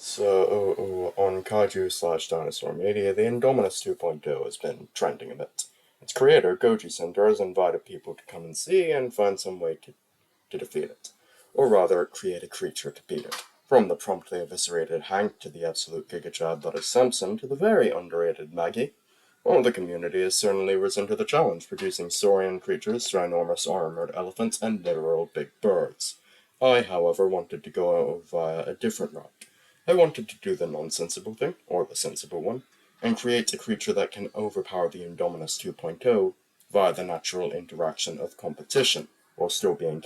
So, on Kaiju/Dinosaur Media, the Indominus 2.0 has been trending a bit. Its creator, Goji Center, has invited people to come and see and find some way to defeat it. Or rather, create a creature to beat it. From the promptly eviscerated Hank to the absolute gigachad that is Samson to the very underrated Maggie. Well, the community has certainly risen to the challenge, producing saurian creatures, ginormous armored elephants, and literal big birds. I, however, wanted to go via a different route. I wanted to do the nonsensible thing, or the sensible one, and create a creature that can overpower the Indominus 2.0 via the natural interaction of competition, while still being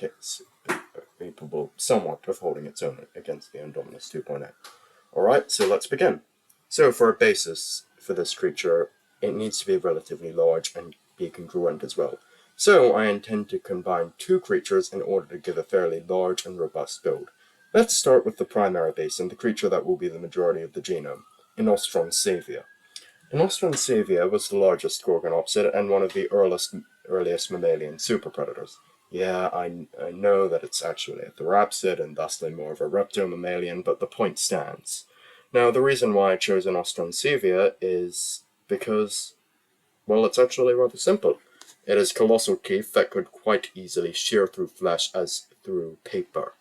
capable somewhat of holding its own against the Indominus 2.0. Alright, so let's begin. So for a basis for this creature, it needs to be relatively large and be congruent as well. So I intend to combine two creatures in order to give a fairly large and robust build. Let's start with the primary base and the creature that will be the majority of the genome, Inostronsavia. Inostronsavia was the largest gorgonopsid and one of the earliest mammalian superpredators. Yeah, I know that it's actually a therapsid and thusly more of a reptomammalian, but the point stands. Now, the reason why I chose Inostronsavia is because, well, it's actually rather simple. It has colossal teeth that could quite easily shear through flesh as through paper.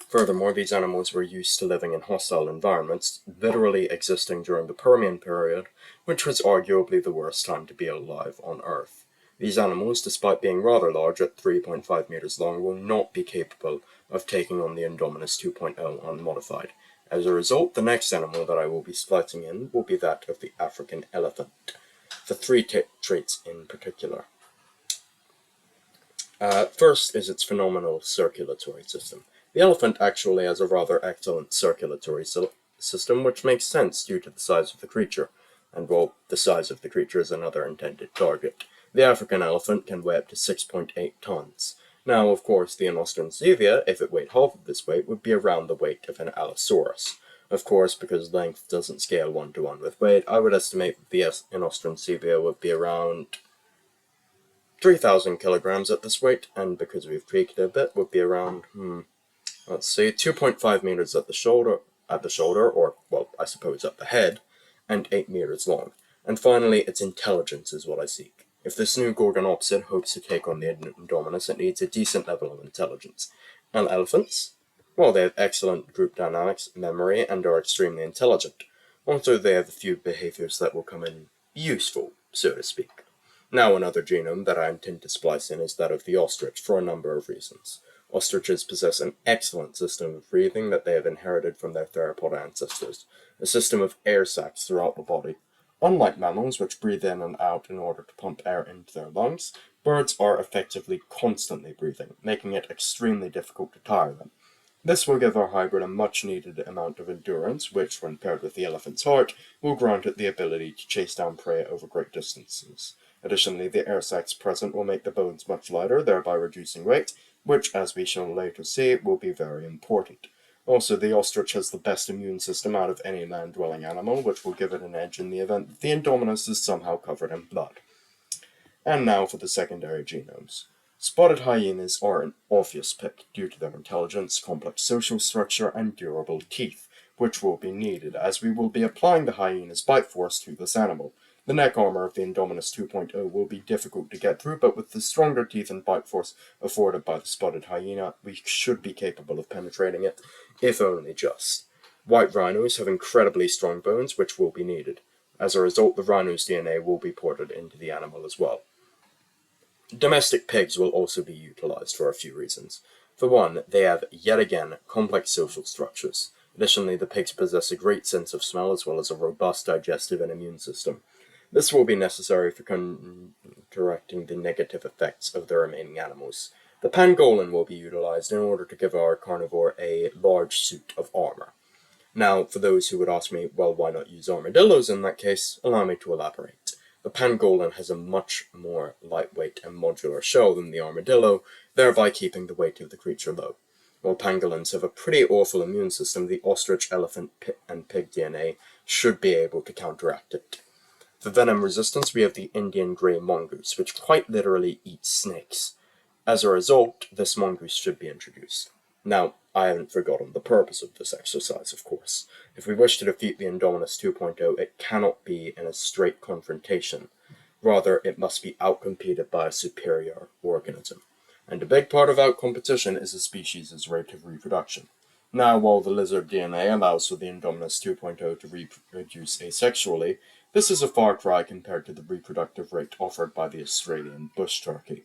Furthermore, these animals were used to living in hostile environments, literally existing during the Permian period, which was arguably the worst time to be alive on Earth. These animals, despite being rather large at 3.5 meters long, will not be capable of taking on the Indominus 2.0 unmodified. As a result, the next animal that I will be splicing in will be that of the African elephant, for three traits in particular. First is its phenomenal circulatory system. The elephant actually has a rather excellent circulatory system, which makes sense due to the size of the creature. And, well, the size of the creature is another intended target. The African elephant can weigh up to 6.8 tons. Now, of course, the Inostronsavia, if it weighed half of this weight, would be around the weight of an Allosaurus. Of course, because length doesn't scale 1-to-1 with weight, I would estimate the Inostronsavia would be around 3,000 kilograms at this weight, and because we've tweaked it a bit, would be around, let's see, 2.5 meters at the shoulder, or, well, I suppose at the head, and 8 meters long. And finally, its intelligence is what I seek. If this new gorgonopsid hopes to take on the Indominus, it needs a decent level of intelligence. And elephants? Well, they have excellent group dynamics, memory, and are extremely intelligent. Also, they have a few behaviors that will come in useful, so to speak. Now, another genome that I intend to splice in is that of the ostrich, for a number of reasons. Ostriches possess an excellent system of breathing that they have inherited from their theropod ancestors, a system of air sacs throughout the body. Unlike mammals, which breathe in and out in order to pump air into their lungs, birds are effectively constantly breathing, making it extremely difficult to tire them. This will give our hybrid a much-needed amount of endurance, which, when paired with the elephant's heart, will grant it the ability to chase down prey over great distances. Additionally, the air sacs present will make the bones much lighter, thereby reducing weight, which, as we shall later see, will be very important. Also, the ostrich has the best immune system out of any land-dwelling animal, which will give it an edge in the event that the Indominus is somehow covered in blood. And now for the secondary genomes. Spotted hyenas are an obvious pick due to their intelligence, complex social structure, and durable teeth, which will be needed as we will be applying the hyena's bite force to this animal. The neck armor of the Indominus 2.0 will be difficult to get through, but with the stronger teeth and bite force afforded by the spotted hyena, we should be capable of penetrating it, if only just. White rhinos have incredibly strong bones, which will be needed. As a result, the rhino's DNA will be ported into the animal as well. Domestic pigs will also be utilized for a few reasons. For one, they have, yet again, complex social structures. Additionally, the pigs possess a great sense of smell as well as a robust digestive and immune system. This will be necessary for counteracting the negative effects of the remaining animals. The pangolin will be utilized in order to give our carnivore a large suit of armor. Now, for those who would ask me, well, why not use armadillos in that case, allow me to elaborate. The pangolin has a much more lightweight and modular shell than the armadillo, thereby keeping the weight of the creature low. While pangolins have a pretty awful immune system, the ostrich, elephant, and pig DNA should be able to counteract it. For venom resistance, we have the Indian grey mongoose, which quite literally eats snakes. As a result, this mongoose should be introduced. Now, I haven't forgotten the purpose of this exercise, of course. If we wish to defeat the Indominus 2.0, it cannot be in a straight confrontation. Rather, it must be outcompeted by a superior organism. And a big part of outcompetition is a species' rate of reproduction. Now, while the lizard DNA allows for the Indominus 2.0 to reproduce asexually, this is a far cry compared to the reproductive rate offered by the Australian bush turkey.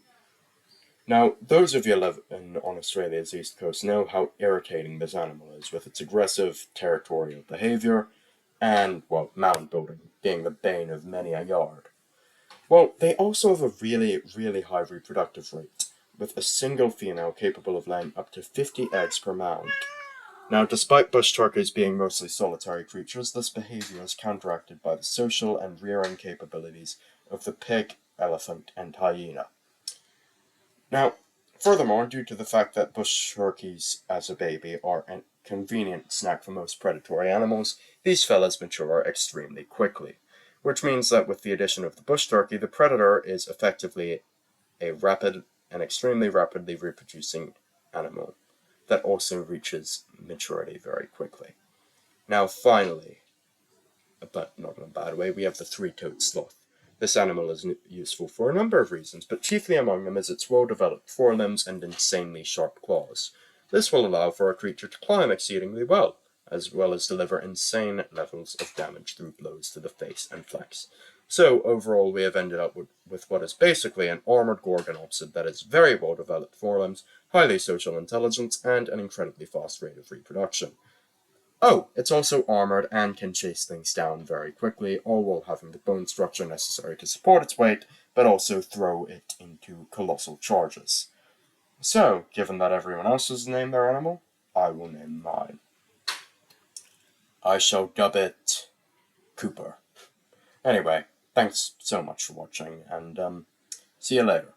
Now, those of you living on Australia's east coast know how irritating this animal is, with its aggressive territorial behavior and, well, mound building being the bane of many a yard. Well, they also have a really, really high reproductive rate, with a single female capable of laying up to 50 eggs per mound. Now, despite bush turkeys being mostly solitary creatures, this behavior is counteracted by the social and rearing capabilities of the pig, elephant, and hyena. Now, furthermore, due to the fact that bush turkeys as a baby are a convenient snack for most predatory animals, these fellas mature extremely quickly, which means that with the addition of the bush turkey, the predator is effectively a rapid and extremely rapidly reproducing animal that also reaches maturity very quickly. Now, finally, but not in a bad way, we have the three-toed sloth. This animal is useful for a number of reasons, but chiefly among them is its well-developed forelimbs and insanely sharp claws. This will allow for a creature to climb exceedingly well as deliver insane levels of damage through blows to the face and flanks. So, overall, we have ended up with what is basically an armored gorgonopsid that has very well-developed forelimbs, highly social intelligence, and an incredibly fast rate of reproduction. Oh, it's also armored and can chase things down very quickly, all while having the bone structure necessary to support its weight, but also throw it into colossal charges. So, given that everyone else has named their animal, I will name mine. I shall dub it Cooper. Anyway, thanks so much for watching, and see you later.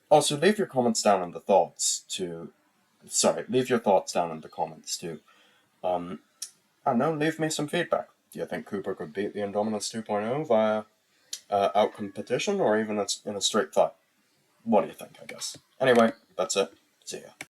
Also, leave your comments down in the thoughts to... leave your thoughts down in the comments too. I don't know, leave me some feedback. Do you think Cooper could beat the Indominus 2.0 via outcompetition, or even in a straight fight? What do you think, I guess? Anyway, that's it. See ya.